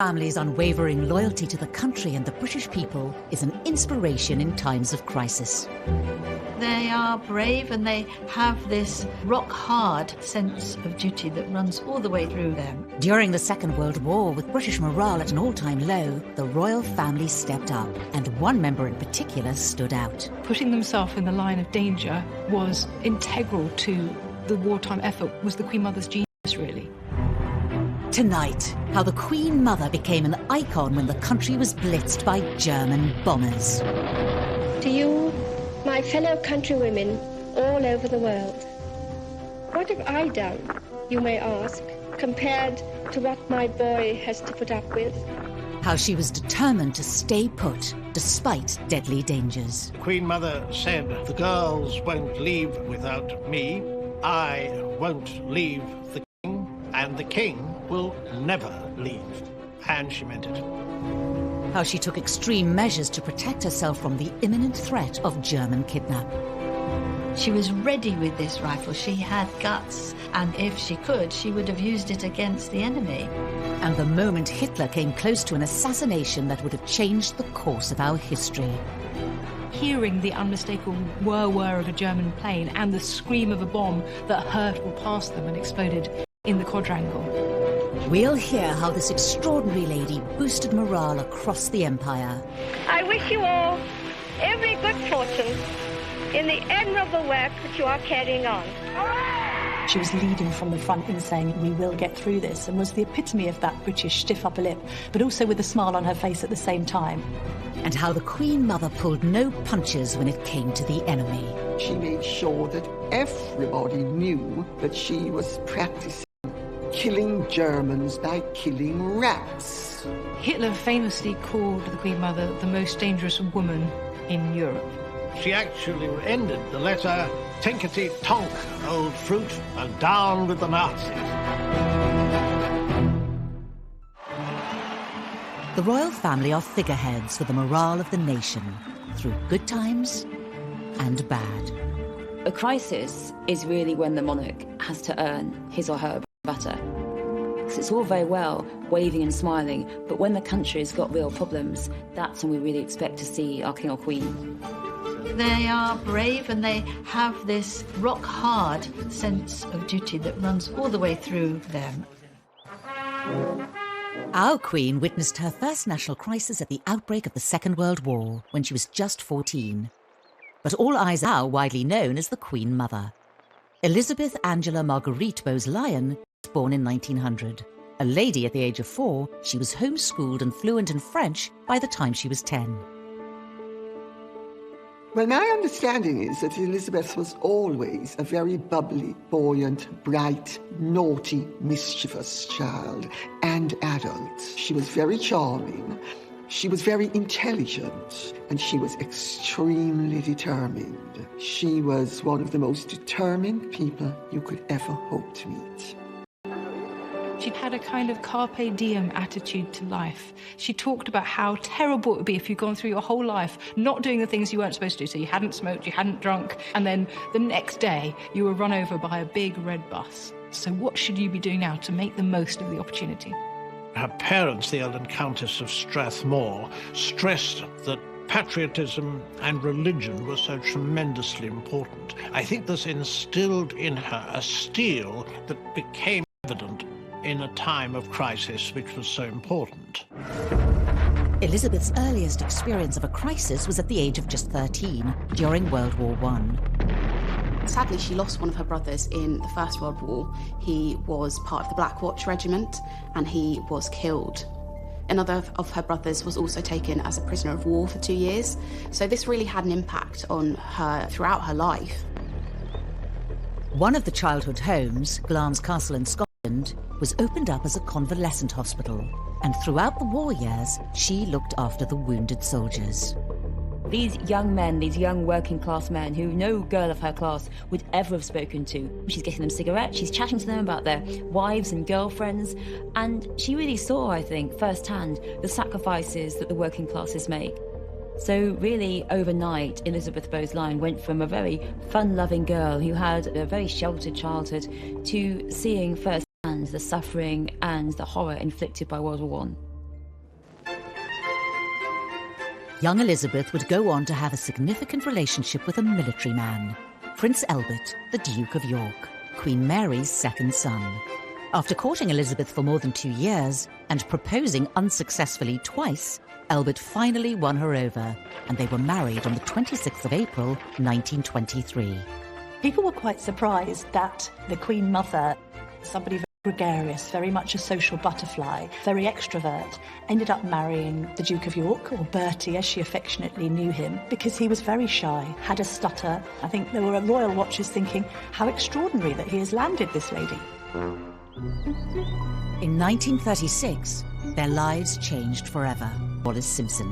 Family's unwavering loyalty to the country and the British people is an inspiration in times of crisis. They are brave and they have this rock-hard sense of duty that runs all the way through them. During the Second World War, with British morale at an all-time low, the royal family stepped up, and one member in particular stood out. Putting themselves in the line of danger was integral to the wartime effort, was the Queen Mother's genius, really. Tonight, how the Queen Mother became an icon when the country was blitzed by German bombers. To you, my fellow countrywomen all over the world, what have I done, you may ask, compared to what my boy has to put up with? How she was determined to stay put despite deadly dangers. Queen Mother said, "The girls won't leave without me. I won't leave the king, and the king will never leave." And she meant it. How she took extreme measures to protect herself from the imminent threat of German kidnap. She was ready with this rifle. She had guts, and if she could, she would have used it against the enemy. And the moment Hitler came close to an assassination that would have changed the course of our history. Hearing the unmistakable whir-whir of a German plane and the scream of a bomb that hurtled past them and exploded in the quadrangle. We'll hear how this extraordinary lady boosted morale across the empire. I wish you all every good fortune in the admirable work that you are carrying on. She was leading from the front in saying, "We will get through this," and was the epitome of that British stiff upper lip, but also with a smile on her face at the same time. And how the Queen Mother pulled no punches when it came to the enemy. She made sure that everybody knew that she was practicing killing Germans by killing rats. Hitler famously called the Queen Mother the most dangerous woman in Europe. She actually ended the letter, "Tinkety-tonk, old fruit, and down with the Nazis." The royal family are figureheads for the morale of the nation, through good times and bad. A crisis is really when the monarch has to earn his or her butter. Because it's all very well waving and smiling, but when the country's got real problems, that's when we really expect to see our king or queen. They are brave and they have this rock-hard sense of duty that runs all the way through them. Our Queen witnessed her first national crisis at the outbreak of the Second World War when she was just 14. But all eyes are widely known as the Queen Mother. Elizabeth Angela Marguerite Bowes-Lyon was born in 1900. A lady at the age of 4, she was homeschooled and fluent in French by the time she was 10. Well, my understanding is that Elizabeth was always a very bubbly, buoyant, bright, naughty, mischievous child and adult. She was very charming, she was very intelligent, and she was extremely determined. She was one of the most determined people you could ever hope to meet. She had a kind of carpe diem attitude to life. She talked about how terrible it would be if you'd gone through your whole life not doing the things you weren't supposed to do. So you hadn't smoked, you hadn't drunk, and then the next day you were run over by a big red bus. So what should you be doing now to make the most of the opportunity? Her parents, the Earl and Countess of Strathmore, stressed that patriotism and religion were so tremendously important. I think this instilled in her a steel that became evident in a time of crisis which was so important. Elizabeth's earliest experience of a crisis was at the age of just 13, during World War I. Sadly, she lost one of her brothers in the First World War. He was part of the Black Watch Regiment, and he was killed. Another of her brothers was also taken as a prisoner of war for 2 years. So this really had an impact on her throughout her life. One of the childhood homes, Glamis Castle in Scotland, was opened up as a convalescent hospital, and throughout the war years, she looked after the wounded soldiers. These young men, these young working class men who no girl of her class would ever have spoken to. She's getting them cigarettes, she's chatting to them about their wives and girlfriends, and she really saw, I think, firsthand the sacrifices that the working classes make. So really, overnight, Elizabeth Bowes-Lyon went from a very fun-loving girl who had a very sheltered childhood to seeing firsthand the suffering and the horror inflicted by World War I. Young Elizabeth would go on to have a significant relationship with a military man, Prince Albert, the Duke of York, Queen Mary's second son. After courting Elizabeth for more than 2 years and proposing unsuccessfully twice, Albert finally won her over, and they were married on the 26th of April, 1923. People were quite surprised that the Queen Mother, somebody very gregarious, very much a social butterfly, very extrovert, ended up marrying the Duke of York, or Bertie as she affectionately knew him, because he was very shy, had a stutter. I think there were royal watchers thinking, how extraordinary that he has landed this lady. In 1936, their lives changed forever. Wallace Simpson.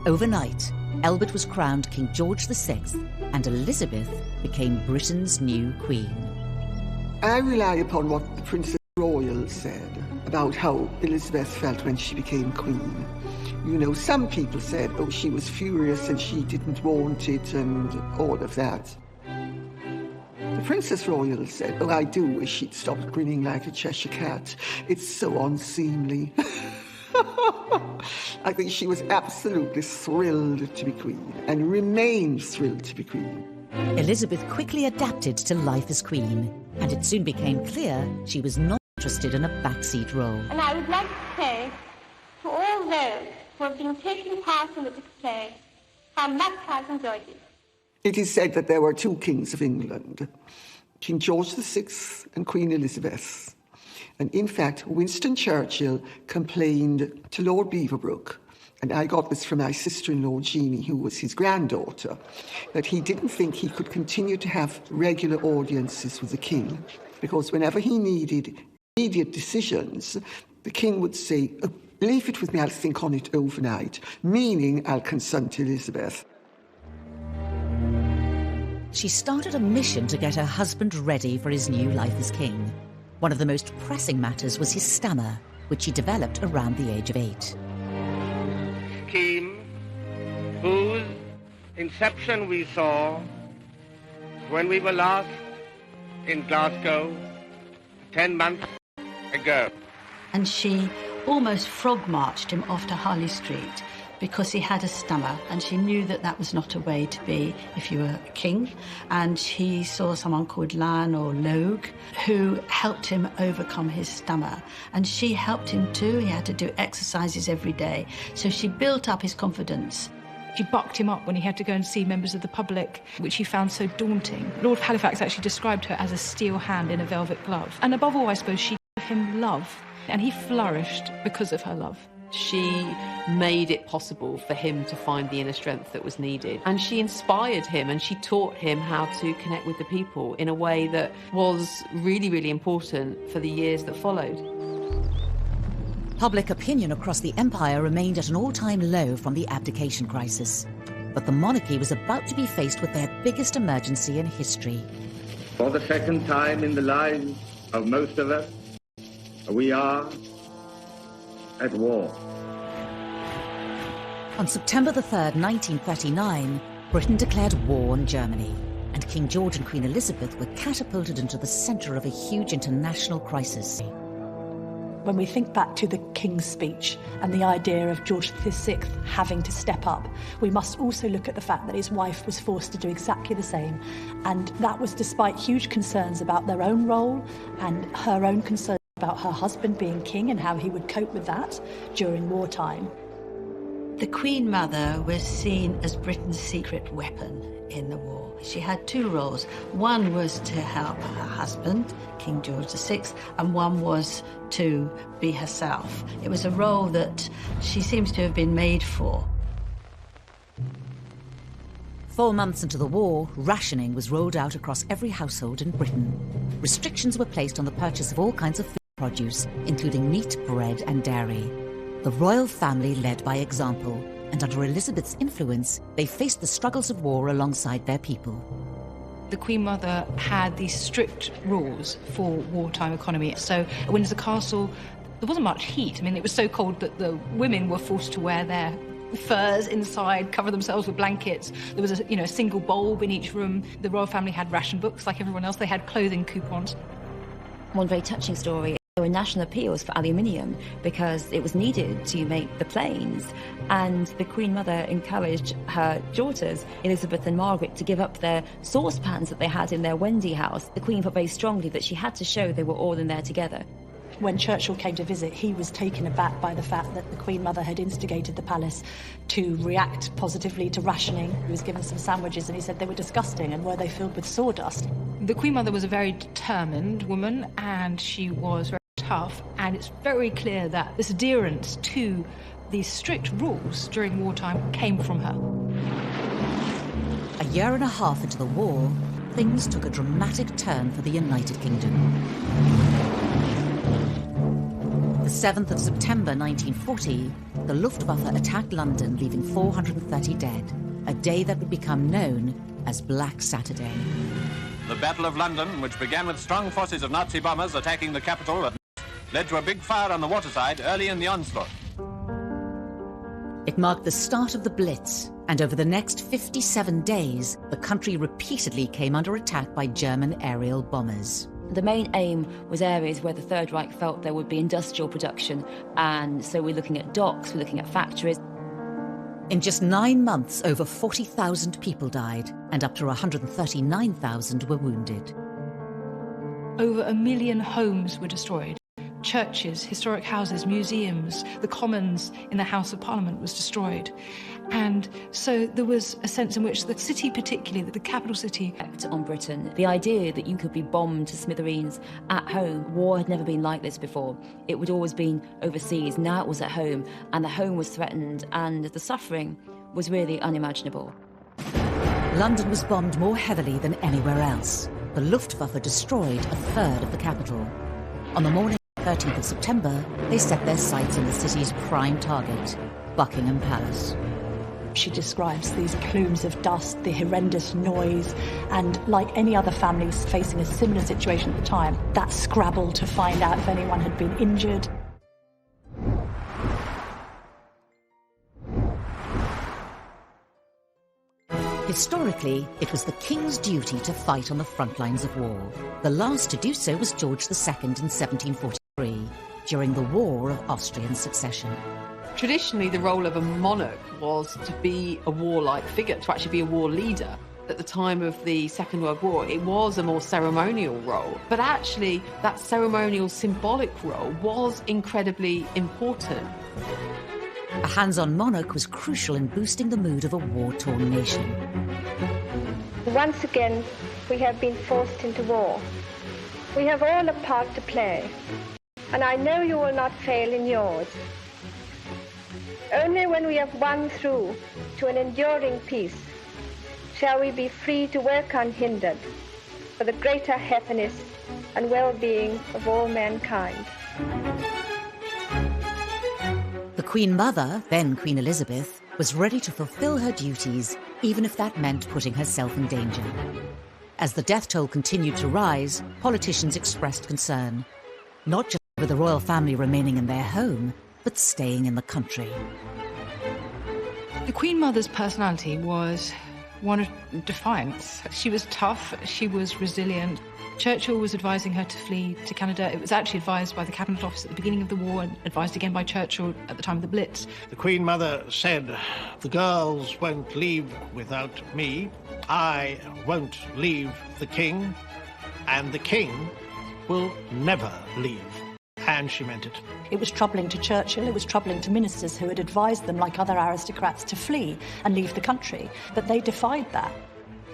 Overnight, Albert was crowned King George VI, and Elizabeth became Britain's new queen. I rely upon what the Princess Royal said about how Elizabeth felt when she became queen. You know, some people said, oh, she was furious and she didn't want it and all of that. The Princess Royal said, oh, I do wish she'd stopped grinning like a Cheshire cat. It's so unseemly. I think she was absolutely thrilled to be queen and remained thrilled to be queen. Elizabeth quickly adapted to life as queen, and it soon became clear she was not interested in a backseat role. And I would like to say to all those who have been taking part in the display how much I've enjoyed it. It is said that there were two kings of England, King George VI and Queen Elizabeth. And in fact, Winston Churchill complained to Lord Beaverbrook, and I got this from my sister-in-law, Jeannie, who was his granddaughter, that he didn't think he could continue to have regular audiences with the king, because whenever he needed immediate decisions, the king would say, oh, leave it with me, I'll think on it overnight, meaning I'll consult Elizabeth. She started a mission to get her husband ready for his new life as king. One of the most pressing matters was his stammer, which he developed around the age of 8. Scheme whose inception we saw when we were last in Glasgow 10 months ago. And she almost frog-marched him off to Harley Street because he had a stammer, and she knew that that was not a way to be if you were a king. And he saw someone called Lan or Logue who helped him overcome his stammer. And she helped him too. He had to do exercises every day. So she built up his confidence. She bucked him up when he had to go and see members of the public, which he found so daunting. Lord Halifax actually described her as a steel hand in a velvet glove. And above all, I suppose, she gave him love. And he flourished because of her love. She made it possible for him to find the inner strength that was needed. And she inspired him, and she taught him how to connect with the people in a way that was really, really important for the years that followed. Public opinion across the empire remained at an all-time low from the abdication crisis. But the monarchy was about to be faced with their biggest emergency in history. For the second time in the lives of most of us, we are at war. On September the 3rd, 1939, Britain declared war on Germany, and King George and Queen Elizabeth were catapulted into the centre of a huge international crisis. When we think back to the King's speech and the idea of George VI having to step up, we must also look at the fact that his wife was forced to do exactly the same. And that was despite huge concerns about their own role and her own concerns about her husband being king and how he would cope with that during wartime. The Queen Mother was seen as Britain's secret weapon in the war. She had two roles. One was to help her husband, King George VI, and one was to be herself. It was a role that she seems to have been made for. 4 months into the war, rationing was rolled out across every household in Britain. Restrictions were placed on the purchase of all kinds of food produce, including meat, bread and dairy. The royal family led by example, and under Elizabeth's influence, they faced the struggles of war alongside their people. The Queen Mother had these strict rules for wartime economy. So at Windsor Castle, there wasn't much heat. I mean, it was so cold that the women were forced to wear their furs inside, cover themselves with blankets. There was a single bulb in each room. The royal family had ration books like everyone else. They had clothing coupons. One very touching story. There were national appeals for aluminium because it was needed to make the planes, and the Queen Mother encouraged her daughters, Elizabeth and Margaret, to give up their saucepans that they had in their Wendy house. The Queen felt very strongly that she had to show they were all in there together. When Churchill came to visit, he was taken aback by the fact that the Queen Mother had instigated the palace to react positively to rationing. He was given some sandwiches and he said they were disgusting, and were they filled with sawdust? The Queen Mother was a very determined woman, and she was very tough, and it's very clear that this adherence to these strict rules during wartime came from her. A year and a half into the war, things took a dramatic turn for the United Kingdom. The 7th of September 1940, the Luftwaffe attacked London, leaving 430 dead, a day that would become known as Black Saturday. The Battle of London, which began with strong forces of Nazi bombers attacking the capital at night, led to a big fire on the waterside early in the onslaught. It marked the start of the Blitz, and over the next 57 days, the country repeatedly came under attack by German aerial bombers. The main aim was areas where the Third Reich felt there would be industrial production, and so we're looking at docks, we're looking at factories. In just 9 months, over 40,000 people died, and up to 139,000 were wounded. Over 1 million homes were destroyed. Churches, historic houses, museums, the Commons in the House of Parliament was destroyed. And so there was a sense in which the city, particularly the capital city, on Britain. The idea that you could be bombed to smithereens at home, war had never been like this before. It would always been overseas. Now it was at home, and the home was threatened, and the suffering was really unimaginable. London was bombed more heavily than anywhere else. The Luftwaffe destroyed a third of the capital. On the morning of the 13th of September, they set their sights on the city's prime target, Buckingham Palace. She describes these plumes of dust, the horrendous noise, and like any other families facing a similar situation at the time, that scrabble to find out if anyone had been injured. Historically, it was the king's duty to fight on the front lines of war. The last to do so was George II in 1743, during the War of Austrian Succession. Traditionally, the role of a monarch was to be a warlike figure, to actually be a war leader. At the time of the Second World War, it was a more ceremonial role. But actually, that ceremonial, symbolic role was incredibly important. A hands-on monarch was crucial in boosting the mood of a war-torn nation. Once again, we have been forced into war. We have all a part to play, and I know you will not fail in yours. Only when we have won through to an enduring peace shall we be free to work unhindered for the greater happiness and well-being of all mankind. The Queen Mother, then Queen Elizabeth, was ready to fulfill her duties, even if that meant putting herself in danger. As the death toll continued to rise, politicians expressed concern, not just over the royal family remaining in their home, but staying in the country. The Queen Mother's personality was one of defiance. She was tough, she was resilient. Churchill was advising her to flee to Canada. It was actually advised by the Cabinet Office at the beginning of the war and advised again by Churchill at the time of the Blitz. The Queen Mother said, "The girls won't leave without me. I won't leave the King, and the King will never leave." And she meant it. It was troubling to Churchill, it was troubling to ministers who had advised them, like other aristocrats, to flee and leave the country. But they defied that.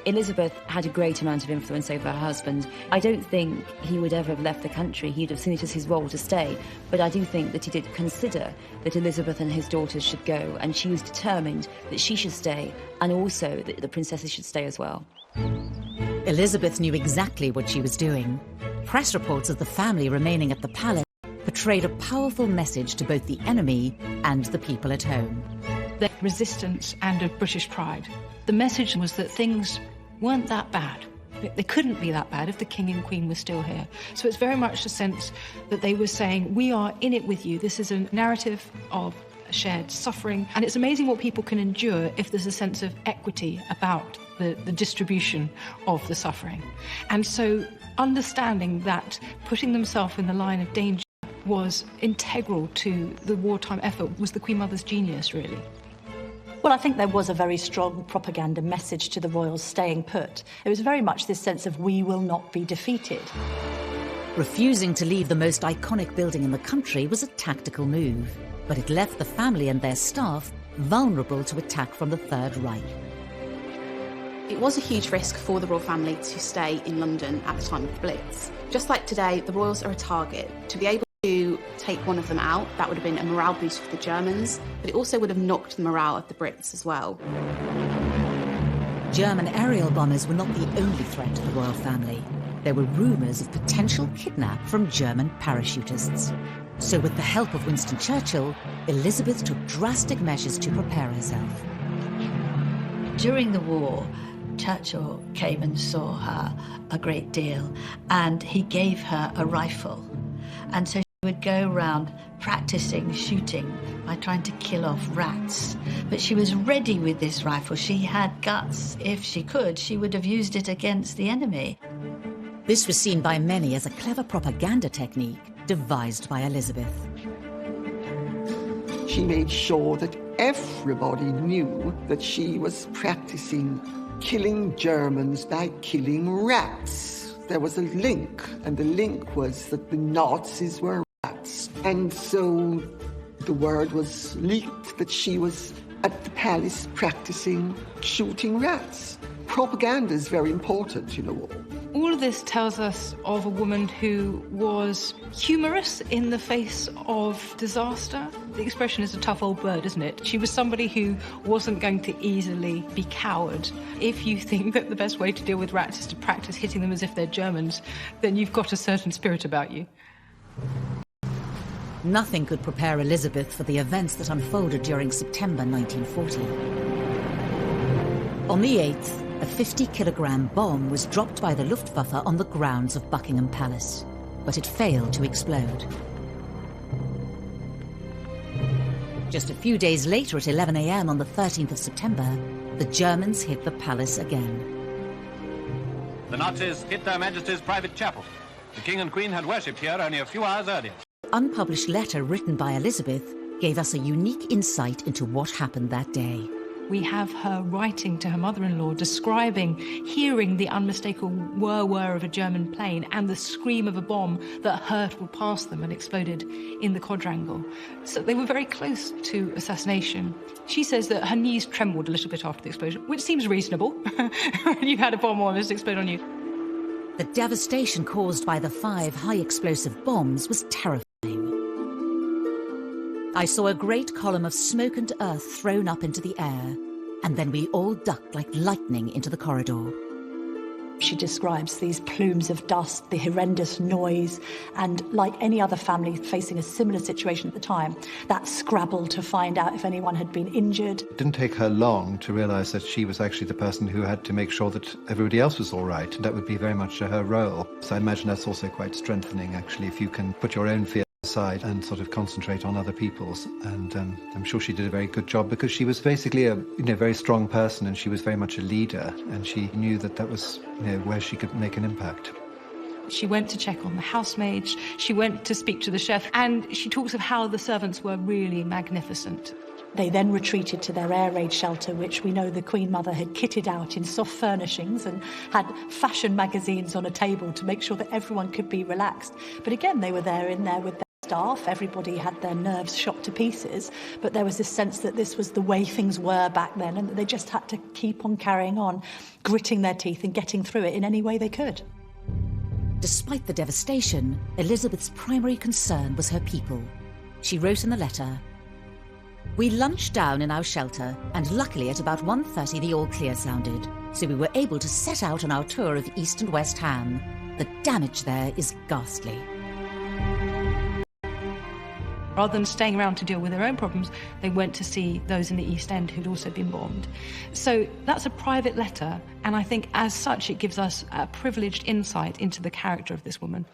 Elizabeth had a great amount of influence over her husband. I don't think he would ever have left the country. He'd have seen it as his role to stay. But I do think that he did consider that Elizabeth and his daughters should go, and she was determined that she should stay, and also that the princesses should stay as well. Elizabeth knew exactly what she was doing. Press reports of the family remaining at the palace portrayed a powerful message to both the enemy and the people at home. Their resistance and of British pride. The message was that things weren't that bad. They couldn't be that bad if the King and Queen were still here. So it's very much a sense that they were saying, we are in it with you. This is a narrative of shared suffering. And it's amazing what people can endure if there's a sense of equity about the distribution of the suffering. And so understanding that, putting themselves in the line of danger was integral to the wartime effort was the Queen Mother's genius, really. Well, I think there was a very strong propaganda message to the royals staying put. It was very much this sense of we will not be defeated. Refusing to leave the most iconic building in the country was a tactical move, but it left the family and their staff vulnerable to attack from the Third Reich. It was a huge risk for the royal family to stay in London at the time of the Blitz. Just like today, the royals are a target. To be able to take one of them out, that would have been a morale boost for the Germans, but it also would have knocked the morale of the Brits as well. German aerial bombers were not the only threat to the royal family. There were rumours of potential kidnap from German parachutists. So with the help of Winston Churchill, Elizabeth took drastic measures to prepare herself. During the war, Churchill came and saw her a great deal, and he gave her a rifle. And so she would go around practicing shooting by trying to kill off rats. But she was ready with this rifle. She had guts. If she could, she would have used it against the enemy. This was seen by many as a clever propaganda technique devised by Elizabeth. She made sure that everybody knew that she was practicing killing Germans by killing rats. There was a link, and the link was that the Nazis were rats. And so the word was leaked that she was at the palace practicing shooting rats. Propaganda is very important in a war. All of this tells us of a woman who was humorous in the face of disaster. The expression is a tough old bird, isn't it? She was somebody who wasn't going to easily be cowed. If you think that the best way to deal with rats is to practice hitting them as if they're Germans, then you've got a certain spirit about you. Nothing could prepare Elizabeth for the events that unfolded during September 1940. On the 8th, a 50-kilogram bomb was dropped by the Luftwaffe on the grounds of Buckingham Palace, but it failed to explode. Just a few days later, at 11 a.m. on the 13th of September, the Germans hit the palace again. The Nazis hit Their Majesty's private chapel. The King and Queen had worshipped here only a few hours earlier. An unpublished letter written by Elizabeth gave us a unique insight into what happened that day. We have her writing to her mother-in-law, describing, hearing the unmistakable whir-whir of a German plane and the scream of a bomb that hurtled past them and exploded in the quadrangle. So they were very close to assassination. She says that her knees trembled a little bit after the explosion, which seems reasonable when you've had a bomb almost explode on you. The devastation caused by the 5 high-explosive bombs was terrifying. I saw a great column of smoke and earth thrown up into the air, and then we all ducked like lightning into the corridor. She describes these plumes of dust, the horrendous noise, and like any other family facing a similar situation at the time, that scrabble to find out if anyone had been injured. It didn't take her long to realise that she was actually the person who had to make sure that everybody else was all right, and that would be very much her role. So I imagine that's also quite strengthening, actually, if you can put your own fear aside and sort of concentrate on other people's. And I'm sure she did a very good job, because she was basically a very strong person, and she was very much a leader, and she knew that that was where she could make an impact. She went to check on the housemaids, she went to speak to the chef, and she talks of how the servants were really magnificent. They then retreated to their air raid shelter, which we know the Queen Mother had kitted out in soft furnishings and had fashion magazines on a table to make sure that everyone could be relaxed. But again, they were in there with their staff. Everybody had their nerves shot to pieces, but there was this sense that this was the way things were back then, and that they just had to keep on carrying on, gritting their teeth and getting through it in any way they could. Despite the devastation, Elizabeth's primary concern was her people. She wrote in the letter, "We lunched down in our shelter, and luckily at about 1:30 the all clear sounded, so we were able to set out on our tour of East and West Ham. The damage there is ghastly." Rather than staying around to deal with their own problems, they went to see those in the East End who'd also been bombed. So that's a private letter, and I think as such it gives us a privileged insight into the character of this woman.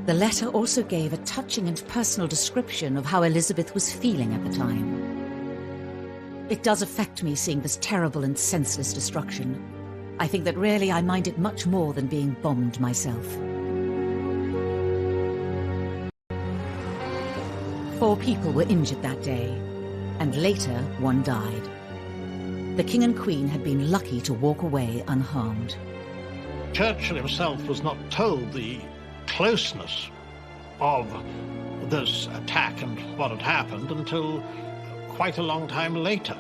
The letter also gave a touching and personal description of how Elizabeth was feeling at the time. It does affect me seeing this terrible and senseless destruction. I think that really I mind it much more than being bombed myself. 4 people were injured that day, and later 1 died. The King and Queen had been lucky to walk away unharmed. Churchill himself was not told the closeness of this attack and what had happened until quite a long time later.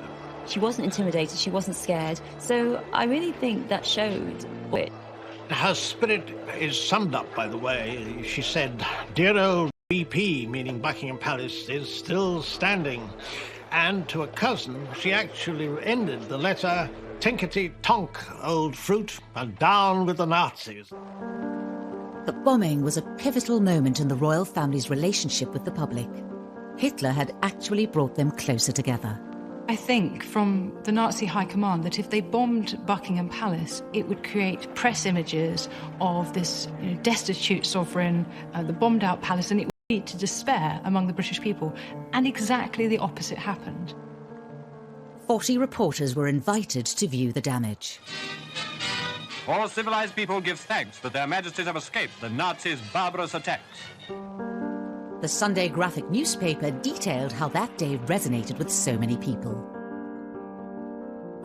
She wasn't intimidated, she wasn't scared, so I really think that showed it. Her spirit is summed up by the way she said, "Dear old BP," meaning Buckingham Palace, "is still standing." And to a cousin, she actually ended the letter, "Tinkety tonk, old fruit, and down with the Nazis." The bombing was a pivotal moment in the royal family's relationship with the public. Hitler had actually brought them closer together. I think from the Nazi high command that if they bombed Buckingham Palace, it would create press images of this destitute sovereign, the bombed out palace, and it would lead to despair among the British people. And exactly the opposite happened. 40 reporters were invited to view the damage. All civilized people give thanks that their majesties have escaped the Nazis' barbarous attacks. The Sunday graphic newspaper detailed how that day resonated with so many people.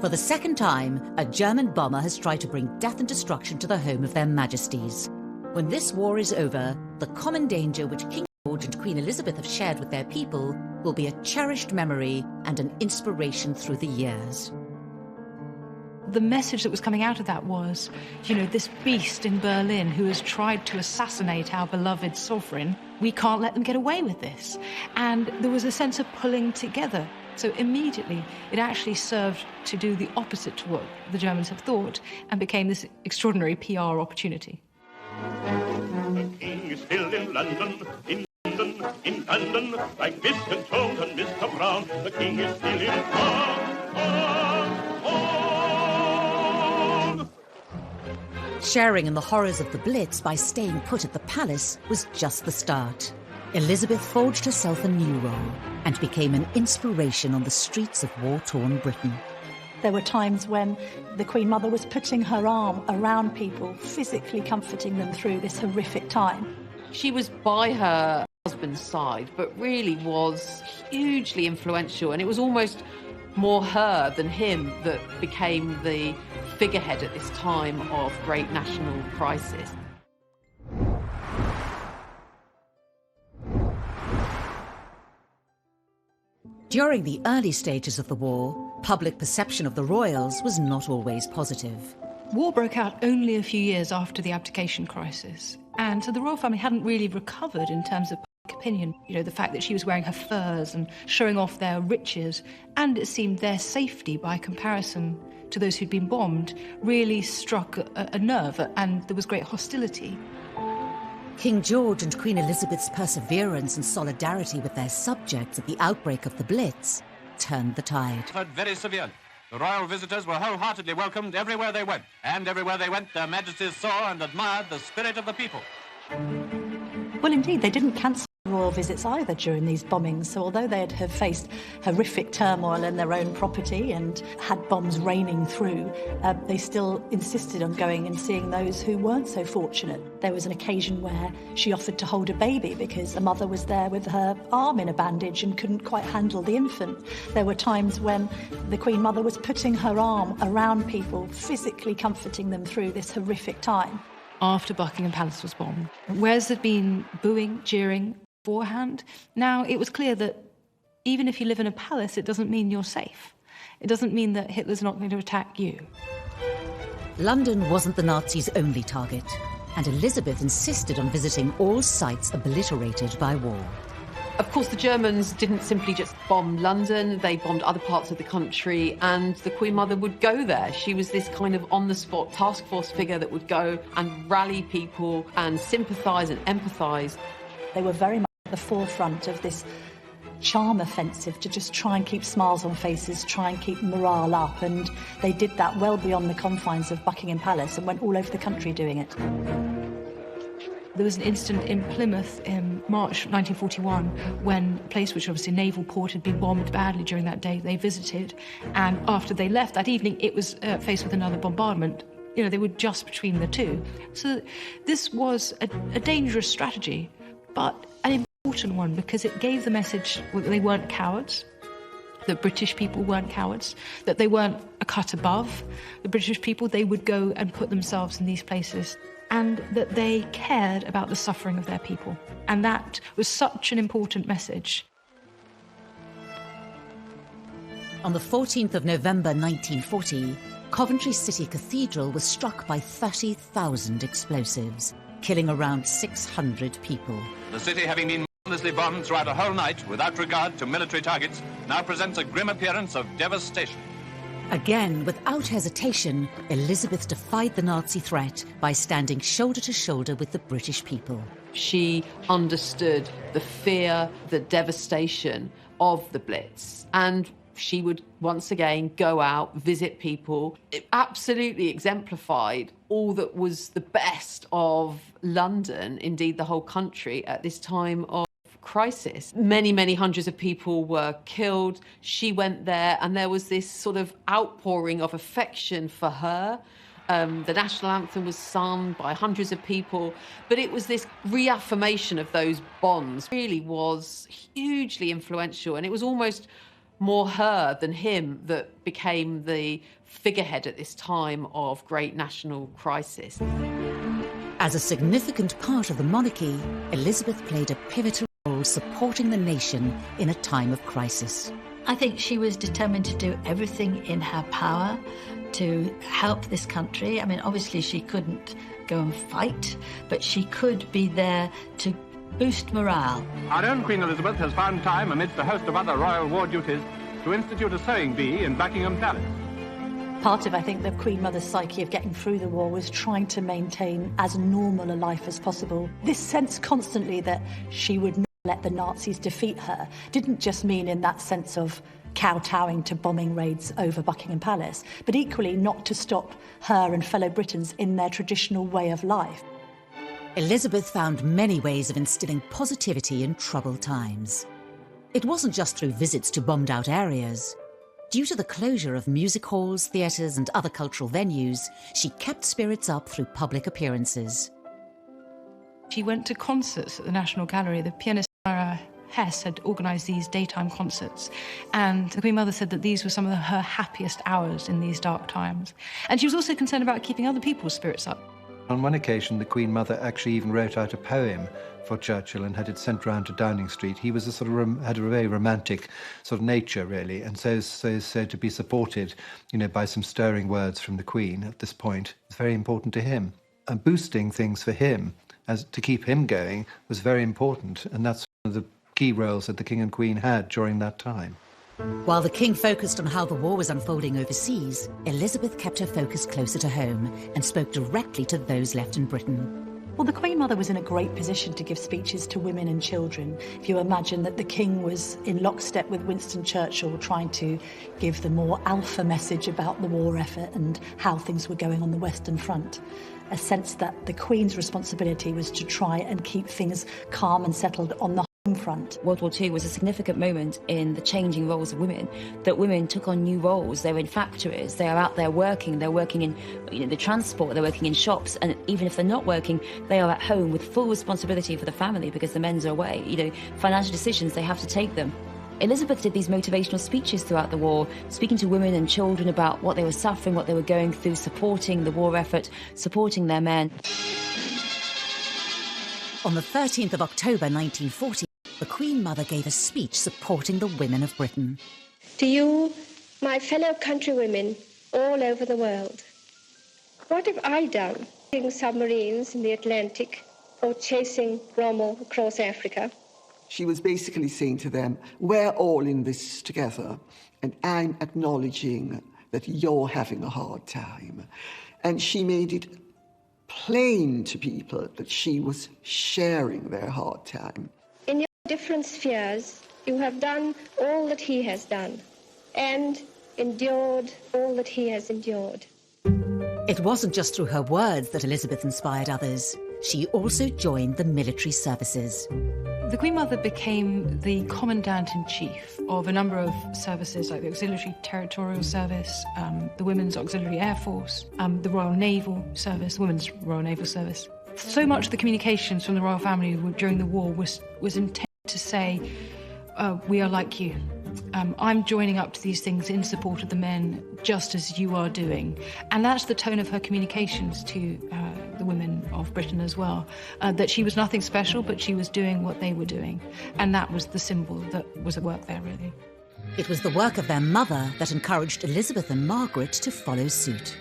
For the second time, a German bomber has tried to bring death and destruction to the home of their majesties. When this war is over, the common danger which King George and Queen Elizabeth have shared with their people will be a cherished memory and an inspiration through the years. The message that was coming out of that was, this beast in Berlin who has tried to assassinate our beloved sovereign, we can't let them get away with this. And there was a sense of pulling together. So immediately, it actually served to do the opposite to what the Germans have thought and became this extraordinary PR opportunity. The king is still in London, in London, like Mr. Jones and Mr. Brown. The king is still in Sharing in the horrors of the Blitz by staying put at the palace was just the start. Elizabeth forged herself a new role and became an inspiration on the streets of war-torn Britain. There were times when the Queen Mother was putting her arm around people, physically comforting them through this horrific time. She was by her husband's side, but really was hugely influential, and it was almost more her than him that became the figurehead at this time of great national crisis. During the early stages of the war, public perception of the royals was not always positive. War broke out only a few years after the abdication crisis, and so the royal family hadn't really recovered in terms of public opinion. The fact that she was wearing her furs and showing off their riches, and it seemed their safety by comparison to those who'd been bombed, really struck a nerve, and there was great hostility. King George and Queen Elizabeth's perseverance and solidarity with their subjects at the outbreak of the Blitz turned the tide. Very severely. The royal visitors were wholeheartedly welcomed everywhere they went, and everywhere they went, their majesties saw and admired the spirit of the people. Well, indeed, they didn't cancel royal visits either during these bombings, so although they'd have faced horrific turmoil in their own property and had bombs raining through, they still insisted on going and seeing those who weren't so fortunate. There was an occasion where she offered to hold a baby because the mother was there with her arm in a bandage and couldn't quite handle the infant. There were times when the Queen Mother was putting her arm around people, physically comforting them through this horrific time. After Buckingham Palace was bombed, whereas there'd been booing, jeering beforehand, now it was clear that even if you live in a palace, it doesn't mean you're safe. It doesn't mean that Hitler's not going to attack you. London wasn't the Nazis' only target, and Elizabeth insisted on visiting all sites obliterated by war. Of course, the Germans didn't simply just bomb London, they bombed other parts of the country, and the Queen Mother would go there. She was this kind of on-the-spot task force figure that would go and rally people and sympathise and empathise. They were very much at the forefront of this charm offensive to just try and keep smiles on faces, try and keep morale up, and they did that well beyond the confines of Buckingham Palace and went all over the country doing it. There was an incident in Plymouth in March 1941 when a place which obviously a naval port had been bombed badly during that day. They visited, and after they left that evening, it was faced with another bombardment. They were just between the two. So this was a dangerous strategy, but an important one because it gave the message that they weren't cowards, that British people weren't cowards, that they weren't a cut above the British people. They would go and put themselves in these places, and that they cared about the suffering of their people. And that was such an important message. On the 14th of November 1940, Coventry City Cathedral was struck by 30,000 explosives, killing around 600 people. The city, having been mercilessly bombed throughout a whole night without regard to military targets, now presents a grim appearance of devastation. Again, without hesitation, Elizabeth defied the Nazi threat by standing shoulder to shoulder with the British people. She understood the fear, the devastation of the Blitz, and she would once again go out, visit people. It absolutely exemplified all that was the best of London, indeed the whole country, at this time of crisis. Many, many hundreds of people were killed. She went there, and there was this sort of outpouring of affection for her. The national anthem was sung by hundreds of people, but it was this reaffirmation of those bonds. It really was hugely influential, and it was almost more her than him that became the figurehead at this time of great national crisis. As a significant part of the monarchy, Elizabeth played a pivotal role supporting the nation in a time of crisis. I think she was determined to do everything in her power to help this country. I mean, obviously she couldn't go and fight, but she could be there to boost morale. Our own Queen Elizabeth has found time, amidst a host of other royal war duties, to institute a sewing bee in Buckingham Palace. Part of, I think, the Queen Mother's psyche of getting through the war was trying to maintain as normal a life as possible. This sense constantly that she would not let the Nazis defeat her didn't just mean in that sense of kowtowing to bombing raids over Buckingham Palace, but equally not to stop her and fellow Britons in their traditional way of life. Elizabeth found many ways of instilling positivity in troubled times. It wasn't just through visits to bombed-out areas. Due to the closure of music halls, theatres and other cultural venues, she kept spirits up through public appearances. She went to concerts at the National Gallery. The pianist Mara Hess had organised these daytime concerts, and the Queen Mother said that these were some of her happiest hours in these dark times. And she was also concerned about keeping other people's spirits up. On one occasion, the Queen Mother actually even wrote out a poem for Churchill and had it sent round to Downing Street. He was had a very romantic sort of nature, really, and so to be supported, by some stirring words from the Queen at this point was very important to him. And boosting things for him, as to keep him going, was very important, and that's one of the key roles that the King and Queen had during that time. While the King focused on how the war was unfolding overseas, Elizabeth kept her focus closer to home and spoke directly to those left in Britain. Well, the Queen Mother was in a great position to give speeches to women and children. If you imagine that the King was in lockstep with Winston Churchill trying to give the more alpha message about the war effort and how things were going on the Western Front, a sense that the Queen's responsibility was to try and keep things calm and settled on the front. World War II was a significant moment in the changing roles of women, that women took on new roles. They're in factories, they are out there working, they're working in the transport, they're working in shops, and even if they're not working, they are at home with full responsibility for the family because the men's are away. Financial decisions, they have to take them. Elizabeth did these motivational speeches throughout the war, speaking to women and children about what they were suffering, what they were going through, supporting the war effort, supporting their men. On the 13th of October 1940, the Queen Mother gave a speech supporting the women of Britain. To you, my fellow countrywomen all over the world, what have I done? Chasing submarines in the Atlantic or chasing Rommel across Africa? She was basically saying to them, we're all in this together, and I'm acknowledging that you're having a hard time. And she made it plain to people that she was sharing their hard time. In your different spheres, you have done all that he has done and endured all that he has endured. It wasn't just through her words that Elizabeth inspired others. She also joined the military services. The Queen Mother became the Commandant-in-Chief of a number of services like the Auxiliary Territorial Service, the Women's Auxiliary Air Force, the Royal Naval Service, the Women's Royal Naval Service. So much of the communications from the royal family during the war was intended to say, we are like you. I'm joining up to these things in support of the men, just as you are doing. And that's the tone of her communications to the women of Britain as well, that she was nothing special, but she was doing what they were doing. And that was the symbol that was at work there, really. It was the work of their mother that encouraged Elizabeth and Margaret to follow suit.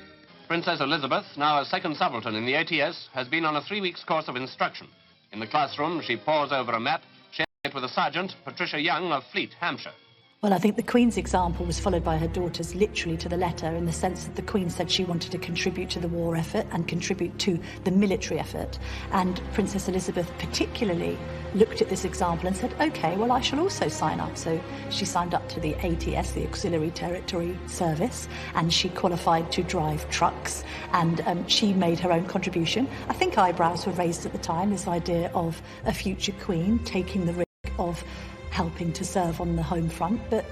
Princess Elizabeth, now a second subaltern in the ATS, has been on a 3-week course of instruction. In the classroom, she pores over a map, sharing it with a sergeant, Patricia Young of Fleet, Hampshire. Well, I think the Queen's example was followed by her daughters literally to the letter, in the sense that the Queen said she wanted to contribute to the war effort and contribute to the military effort. And Princess Elizabeth particularly looked at this example and said, OK, well, I shall also sign up. So she signed up to the ATS, the Auxiliary Territory Service, and she qualified to drive trucks, and she made her own contribution. I think eyebrows were raised at the time, this idea of a future Queen taking the risk of helping to serve on the home front, but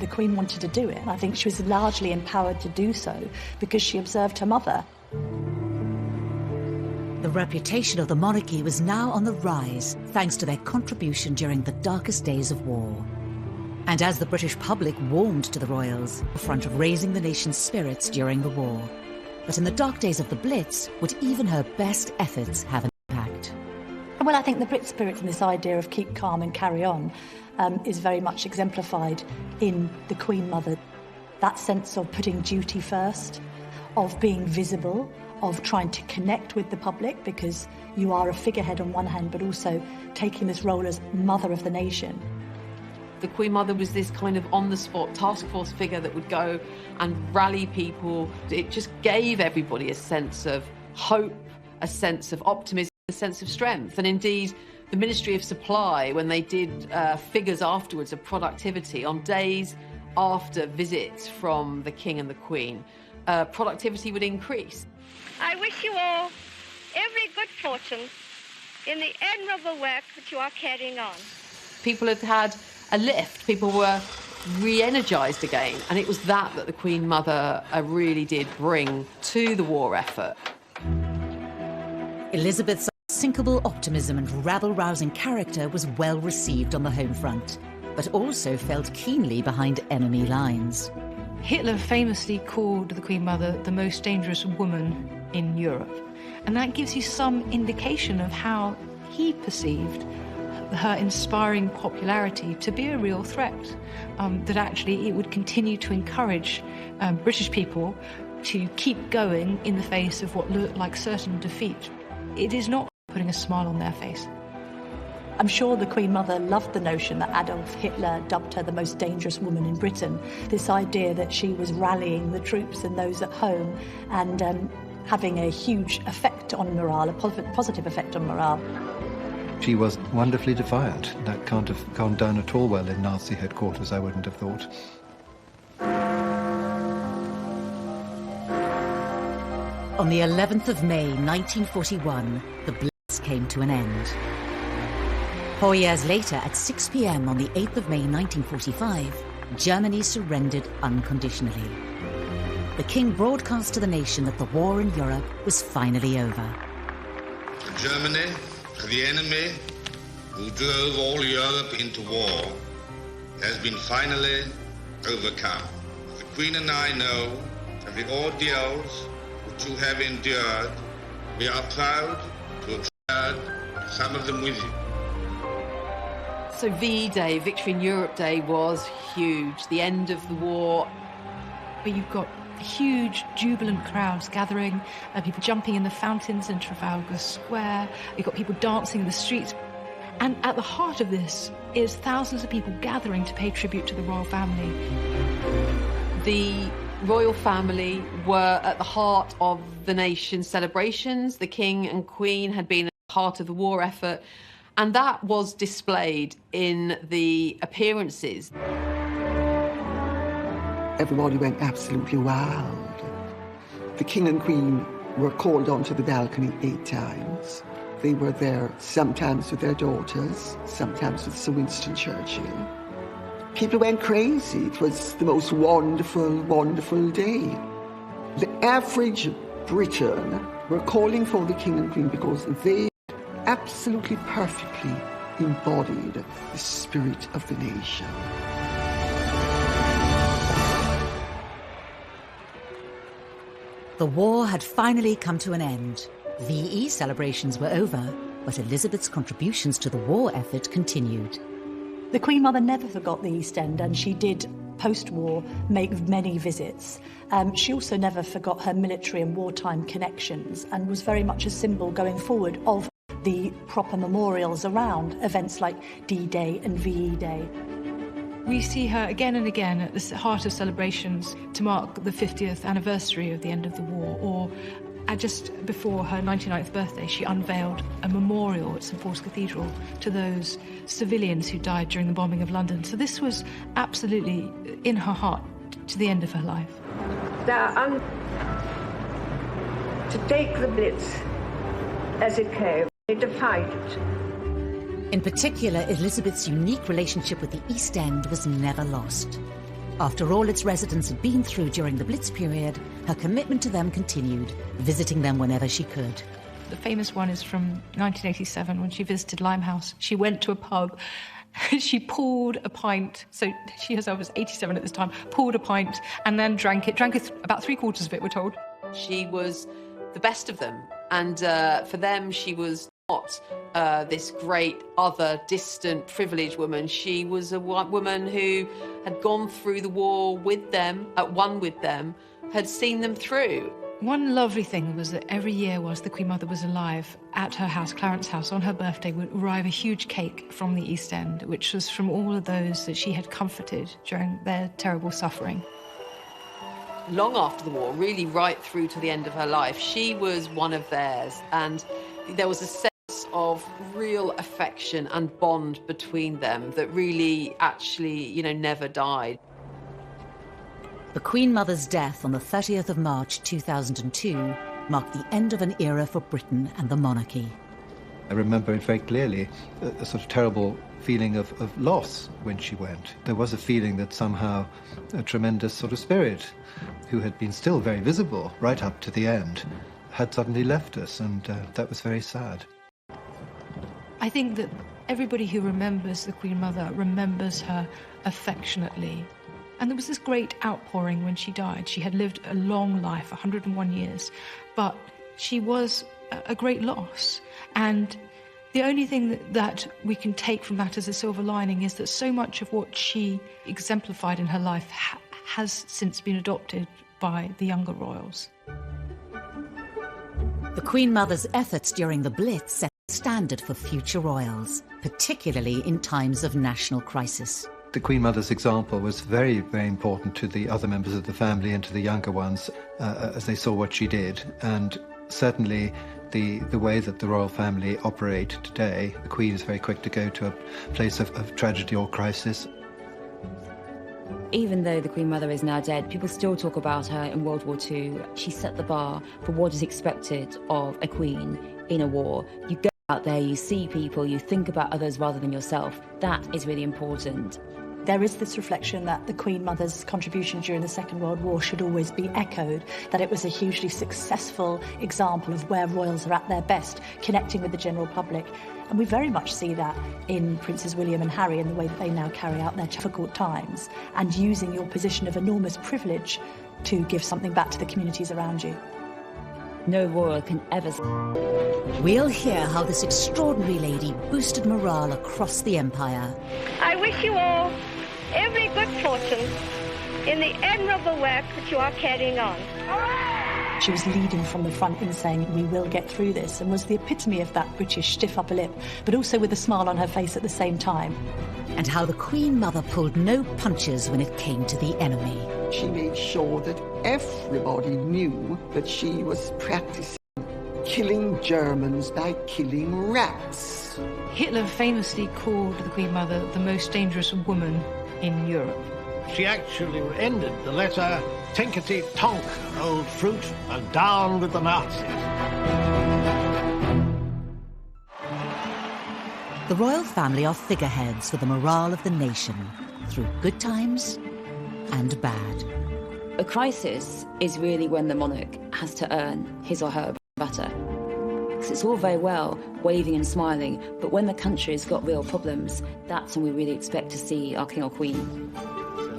the Queen wanted to do it, and I think she was largely empowered to do so because she observed her mother. The reputation of the monarchy was now on the rise, thanks to their contribution during the darkest days of war. And as the British public warmed to the royals, the front of raising the nation's spirits during the war. But in the dark days of the Blitz, would even her best efforts have an impact? Well, I think the Brit spirit and this idea of keep calm and carry on is very much exemplified in the Queen Mother. That sense of putting duty first, of being visible, of trying to connect with the public, because you are a figurehead on one hand, but also taking this role as mother of the nation. The Queen Mother was this kind of on-the-spot task force figure that would go and rally people. It just gave everybody a sense of hope, a sense of optimism, a sense of strength. And indeed, the Ministry of Supply, when they did figures afterwards of productivity on days after visits from the King and the Queen, productivity would increase. I wish you all every good fortune in the admirable work that you are carrying on. People had had a lift. People were re-energised again. And it was that the Queen Mother really did bring to the war effort. Elizabeth's unsinkable optimism and rabble-rousing character was well received on the home front, but also felt keenly behind enemy lines. Hitler famously called the Queen Mother the most dangerous woman in Europe. And that gives you some indication of how he perceived her inspiring popularity to be a real threat, that actually it would continue to encourage British people to keep going in the face of what looked like certain defeat. It is not putting a smile on their face. I'm sure the Queen Mother loved the notion that Adolf Hitler dubbed her the most dangerous woman in Britain, this idea that she was rallying the troops and those at home and having a huge effect on morale, a positive effect on morale. She was wonderfully defiant. That can't have gone down at all well in Nazi headquarters, I wouldn't have thought. On the 11th of May 1941, the Blitz came to an end. 4 years later, at 6 p.m. on the 8th of May 1945, Germany surrendered unconditionally. The King broadcast to the nation that the war in Europe was finally over. Germany, the enemy who drove all Europe into war, has been finally overcome. The Queen and I know that the ordeals which you have endured, we are proud to have shared some of them with you. So V-Day, Victory in Europe Day, was huge. The end of the war. But you've got huge, jubilant crowds gathering, people jumping in the fountains in Trafalgar Square. You've got people dancing in the streets. And at the heart of this is thousands of people gathering to pay tribute to the royal family. The royal family were at the heart of the nation's celebrations. The King and Queen had been at the heart of the war effort. And that was displayed in the appearances. Everybody went absolutely wild. The King and Queen were called onto the balcony 8 times. They were there sometimes with their daughters, sometimes with Sir Winston Churchill. People went crazy. It was the most wonderful, wonderful day. The average Briton were calling for the King and Queen because they absolutely perfectly embodied the spirit of the nation. The war had finally come to an end. VE celebrations were over, but Elizabeth's contributions to the war effort continued. The Queen Mother never forgot the East End, and she did, post-war, make many visits. She also never forgot her military and wartime connections, and was very much a symbol going forward of the proper memorials around events like D-Day and VE Day. We see her again and again at the heart of celebrations to mark the 50th anniversary of the end of the war, or just before her 99th birthday, she unveiled a memorial at St Paul's Cathedral to those civilians who died during the bombing of London. So this was absolutely in her heart to the end of her life. To take the Blitz as it came, they defied it. In particular, Elizabeth's unique relationship with the East End was never lost. After all its residents had been through during the Blitz period, her commitment to them continued, visiting them whenever she could. The famous one is from 1987 when she visited Limehouse. She went to a pub, she poured a pint, so she herself was 87 at this time, poured a pint and then drank it about 3/4 of it, we're told. She was the best of them, and for them she was not this great other distant privileged woman. She was a woman who had gone through the war with them, at one with them, had seen them through. One lovely thing was that every year whilst the Queen Mother was alive, at her house, Clarence House, on her birthday would arrive a huge cake from the East End, which was from all of those that she had comforted during their terrible suffering. Long after the war, really right through to the end of her life, she was one of theirs, and there was a sense of real affection and bond between them that really actually, never died. The Queen Mother's death on the 30th of March 2002 marked the end of an era for Britain and the monarchy. I remember it very clearly, a sort of terrible feeling of loss when she went. There was a feeling that somehow a tremendous sort of spirit, who had been still very visible right up to the end, had suddenly left us, and that was very sad. I think that everybody who remembers the Queen Mother remembers her affectionately. And there was this great outpouring when she died. She had lived a long life, 101 years, but she was a great loss. And the only thing that we can take from that as a silver lining is that so much of what she exemplified in her life has since been adopted by the younger royals. The Queen Mother's efforts during the Blitz set the standard for future royals, particularly in times of national crisis. The Queen Mother's example was very, very important to the other members of the family and to the younger ones as they saw what she did. And certainly the way that the royal family operate today, the Queen is very quick to go to a place of tragedy or crisis. Even though the Queen Mother is now dead, people still talk about her in World War II. She set the bar for what is expected of a queen in a war. You go out there, you see people, you think about others rather than yourself. That is really important. There is this reflection that the Queen Mother's contribution during the Second World War should always be echoed, that it was a hugely successful example of where royals are at their best, connecting with the general public. And we very much see that in Princes William and Harry in the way that they now carry out their difficult times, and using your position of enormous privilege to give something back to the communities around you. No royal can ever... We'll hear how this extraordinary lady boosted morale across the empire. I wish you all every good fortune in the admirable work that you are carrying on. She was leading from the front in saying, we will get through this, and was the epitome of that British stiff upper lip, but also with a smile on her face at the same time. And how the Queen Mother pulled no punches when it came to the enemy. She made sure that everybody knew that she was practicing killing Germans by killing rats. Hitler famously called the Queen Mother the most dangerous woman in Europe. She actually ended the letter, tinkety tonk, old fruit, and down with the Nazis. The royal family are figureheads for the morale of the nation, through good times and bad. A crisis is really when the monarch has to earn his or her butter. because it's all very well waving and smiling, but when the country's got real problems, that's when we really expect to see our king or queen.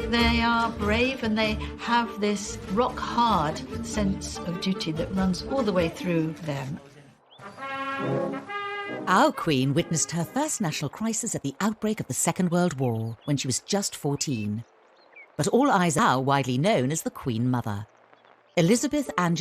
They are brave and they have this rock-hard sense of duty that runs all the way through them. Our Queen witnessed her first national crisis at the outbreak of the Second World War when she was just 14. But all eyes are now widely known as the Queen Mother. Elizabeth Angela